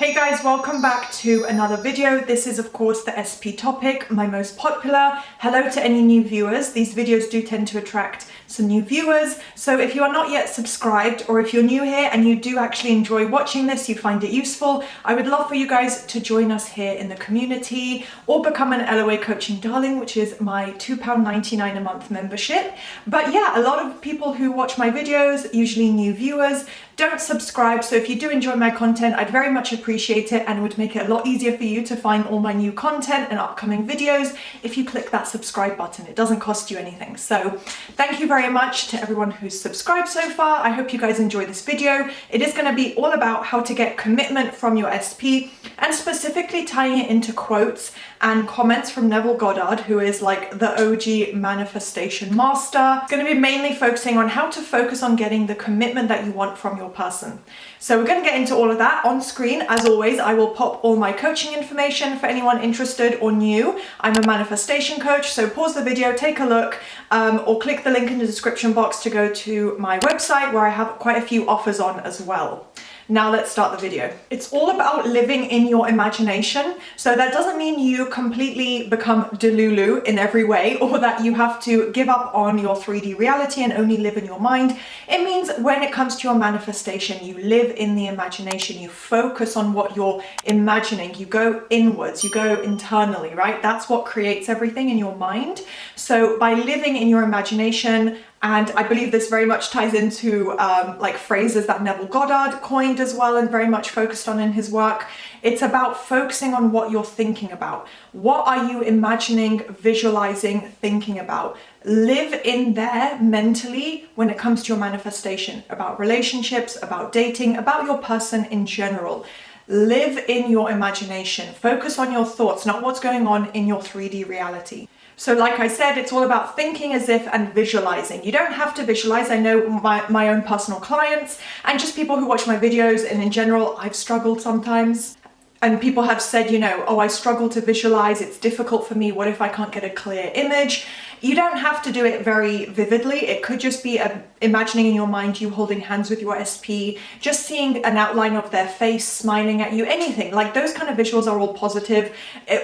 Hey guys, welcome back to another video. This is of course the SP topic, my most popular. Hello to any new viewers. These videos do tend to attract some new viewers. So if you are not yet subscribed, or if you're new here and you do actually enjoy watching this, you find it useful, I would love for you guys to join us here in the community or become an LOA Coaching Darling, which is my £2.99 a month membership. But yeah, a lot of people who watch my videos, usually new viewers, don't subscribe. So if you do enjoy my content, I'd very much appreciate it, and it would make it a lot easier for you to find all my new content and upcoming videos if you click that subscribe button. It doesn't cost you anything. So thank you very much to everyone who's subscribed so far. I hope you guys enjoy this video. It is going to be all about how to get commitment from your SP, and specifically tying it into quotes and comments from Neville Goddard, who is like the OG manifestation master. It's going to be mainly focusing on how to focus on getting the commitment that you want from your person. So we're going to get into all of that. On screen, as always, I will pop all my coaching information for anyone interested or new. I'm a manifestation coach, so pause the video, take a look, or click the link in the description box to go to my website where I have quite a few offers on as well. Now let's start the video. It's all about living in your imagination. So that doesn't mean you completely become delulu in every way, or that you have to give up on your 3D reality and only live in your mind. It means when it comes to your manifestation, you live in the imagination, you focus on what you're imagining, you go inwards, you go internally, right? That's what creates everything in your mind. So by living in your imagination, and I believe this very much ties into like phrases that Neville Goddard coined as well and very much focused on in his work. It's about focusing on what you're thinking about. What are you imagining, visualizing, thinking about? Live in there mentally when it comes to your manifestation, about relationships, about dating, about your person in general. Live in your imagination. Focus on your thoughts, not what's going on in your 3D reality. So like I said, it's all about thinking as if and visualizing. You don't have to visualize. I know my own personal clients and just people who watch my videos, and in general, I've struggled sometimes. And people have said, you know, oh, I struggle to visualize. It's difficult for me. What if I can't get a clear image? You don't have to do it very vividly. It could just be imagining in your mind you holding hands with your SP, just seeing an outline of their face, smiling at you, anything. Like those kind of visuals are all positive.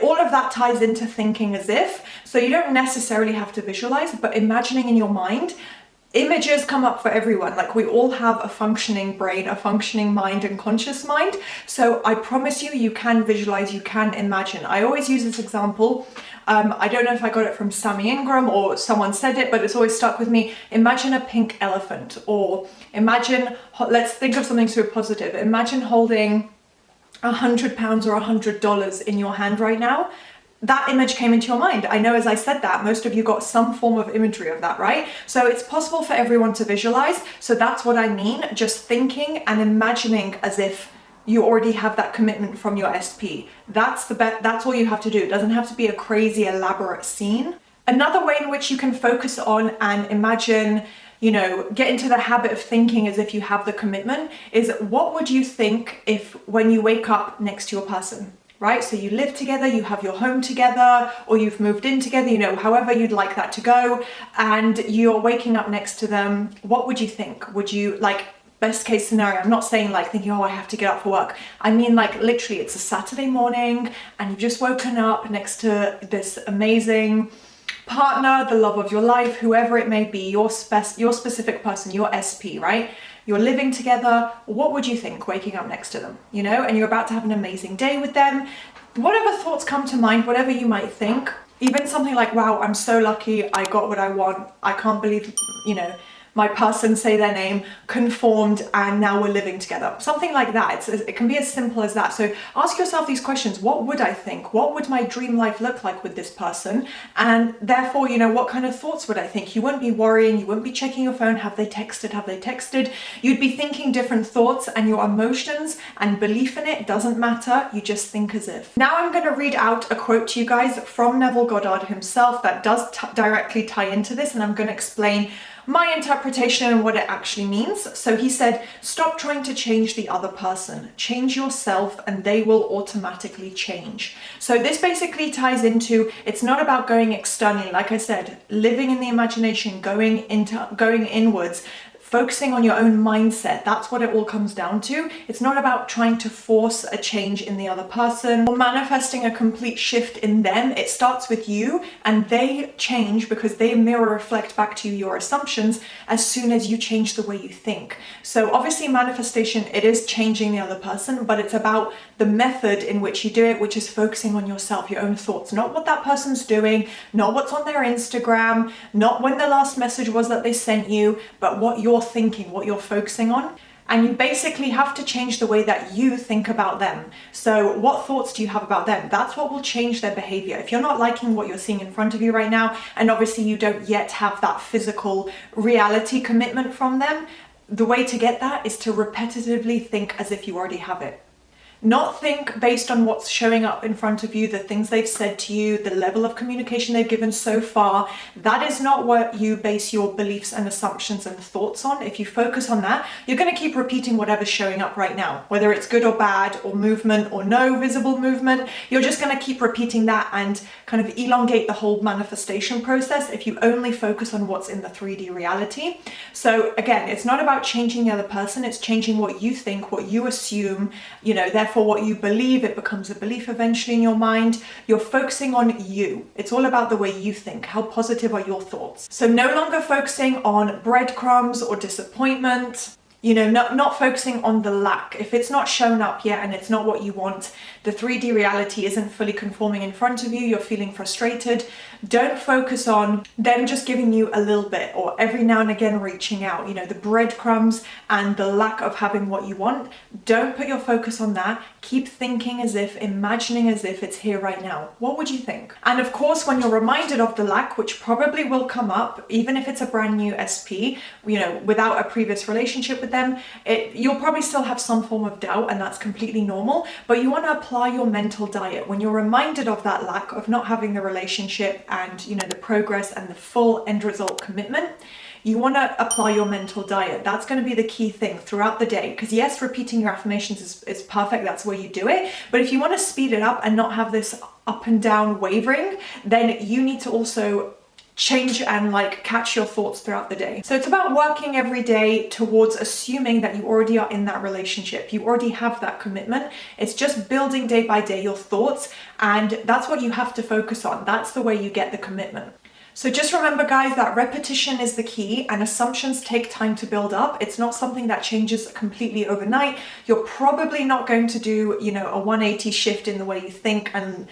All of that ties into thinking as if. So you don't necessarily have to visualize, but imagining in your mind. Images come up for everyone. Like we all have a functioning brain, a functioning mind and conscious mind. So I promise you, you can visualize, you can imagine. I always use this example. I don't know if I got it from Sammy Ingram or someone said it, but it's always stuck with me. Imagine a pink elephant, or imagine, let's think of something super positive. Imagine holding £100 or $100 in your hand right now. That image came into your mind. I know as I said that, most of you got some form of imagery of that, right? So it's possible for everyone to visualize. So that's what I mean, just thinking and imagining as if you already have that commitment from your SP. That's all you have to do. It doesn't have to be a crazy elaborate scene. Another way in which you can focus on and imagine, you know, get into the habit of thinking as if you have the commitment is, what would you think if when you wake up next to your person? Right? So you live together, you have your home together, or you've moved in together, you know, however you'd like that to go, and you're waking up next to them. What would you think? Would you, like, best case scenario, I'm not saying like thinking, oh, I have to get up for work. I mean, like literally it's a Saturday morning and you've just woken up next to this amazing partner, the love of your life, whoever it may be, your specific person, your SP, right? You're living together. What would you think waking up next to them, you know, and you're about to have an amazing day with them? Whatever thoughts come to mind, whatever you might think, even something like, wow, I'm so lucky, I got what I want. I can't believe, you know, my person, say their name, conformed, and now we're living together. Something like that. It can be as simple as that. So ask yourself these questions. What would I think? What would my dream life look like with this person? And therefore, you know, what kind of thoughts would I think? You wouldn't be worrying. You wouldn't be checking your phone. Have they texted? Have they texted? You'd be thinking different thoughts, and your emotions and belief in it doesn't matter. You just think as if. Now I'm going to read out a quote to you guys from Neville Goddard himself that does directly tie into this, and I'm going to explain my interpretation and what it actually means. So he said, stop trying to change the other person, change yourself and they will automatically change. So this basically ties into, it's not about going externally, like I said, living in the imagination, going inwards, focusing on your own mindset. That's what it all comes down to. It's not about trying to force a change in the other person or manifesting a complete shift in them. It starts with you, and they change because they mirror reflect back to you your assumptions as soon as you change the way you think. So obviously manifestation, it is changing the other person, but it's about the method in which you do it, which is focusing on yourself, your own thoughts, not what that person's doing, not what's on their Instagram, not when the last message was that they sent you, but what you're thinking, what you're focusing on. And you basically have to change the way that you think about them. So what thoughts do you have about them? That's what will change their behavior. If you're not liking what you're seeing in front of you right now, and obviously you don't yet have that physical reality commitment from them, the way to get that is to repetitively think as if you already have it. Not think based on what's showing up in front of you, the things they've said to you, the level of communication they've given so far. That is not what you base your beliefs and assumptions and thoughts on. If you focus on that, you're going to keep repeating whatever's showing up right now, whether it's good or bad, or movement or no visible movement. You're just going to keep repeating that and kind of elongate the whole manifestation process if you only focus on what's in the 3D reality. So again, it's not about changing the other person, it's changing what you think, what you assume, therefore what you believe. It becomes a belief eventually in your mind. You're focusing on you. It's all about the way you think. How positive are your thoughts? So no longer focusing on breadcrumbs or disappointment. Not focusing on the lack. If it's not shown up yet and it's not what you want, the 3D reality isn't fully conforming in front of you, you're feeling frustrated, don't focus on them just giving you a little bit or every now and again reaching out, the breadcrumbs and the lack of having what you want. Don't put your focus on that. Keep thinking imagining as if it's here right now. What would you think? And of course, when you're reminded of the lack, which probably will come up, even if it's a brand new SP, without a previous relationship with them, you'll probably still have some form of doubt, and that's completely normal. But you want to apply your mental diet when you're reminded of that lack, of not having the relationship and the progress and the full end result commitment. You want to apply your mental diet. That's going to be the key thing throughout the day. Because yes, repeating your affirmations is perfect. That's where you do it. But if you want to speed it up and not have this up and down wavering, then you need to also change and catch your thoughts throughout the day. So it's about working every day towards assuming that you already are in that relationship. You already have that commitment. It's just building day by day your thoughts, and that's what you have to focus on. That's the way you get the commitment. So just remember, guys, that repetition is the key, and assumptions take time to build up. It's not something that changes completely overnight. You're probably not going to do, a 180 shift in the way you think and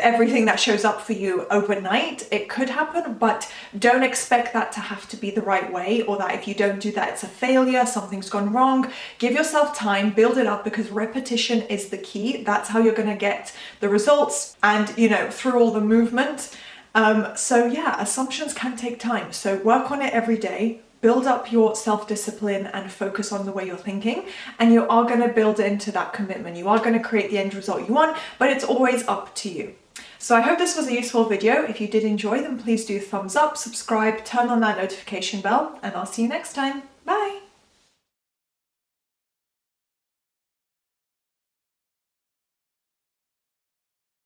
everything that shows up for you overnight. It could happen, but don't expect that to have to be the right way, or that if you don't do that, it's a failure, something's gone wrong. Give yourself time, build it up, because repetition is the key. That's how you're going to get the results and, through all the movement. So yeah, assumptions can take time. So work on it every day. Build up your self-discipline and focus on the way you're thinking, and you are going to build into that commitment. You are going to create the end result you want, but it's always up to you. So I hope this was a useful video. If you did enjoy, then please do thumbs up, subscribe, turn on that notification bell, and I'll see you next time.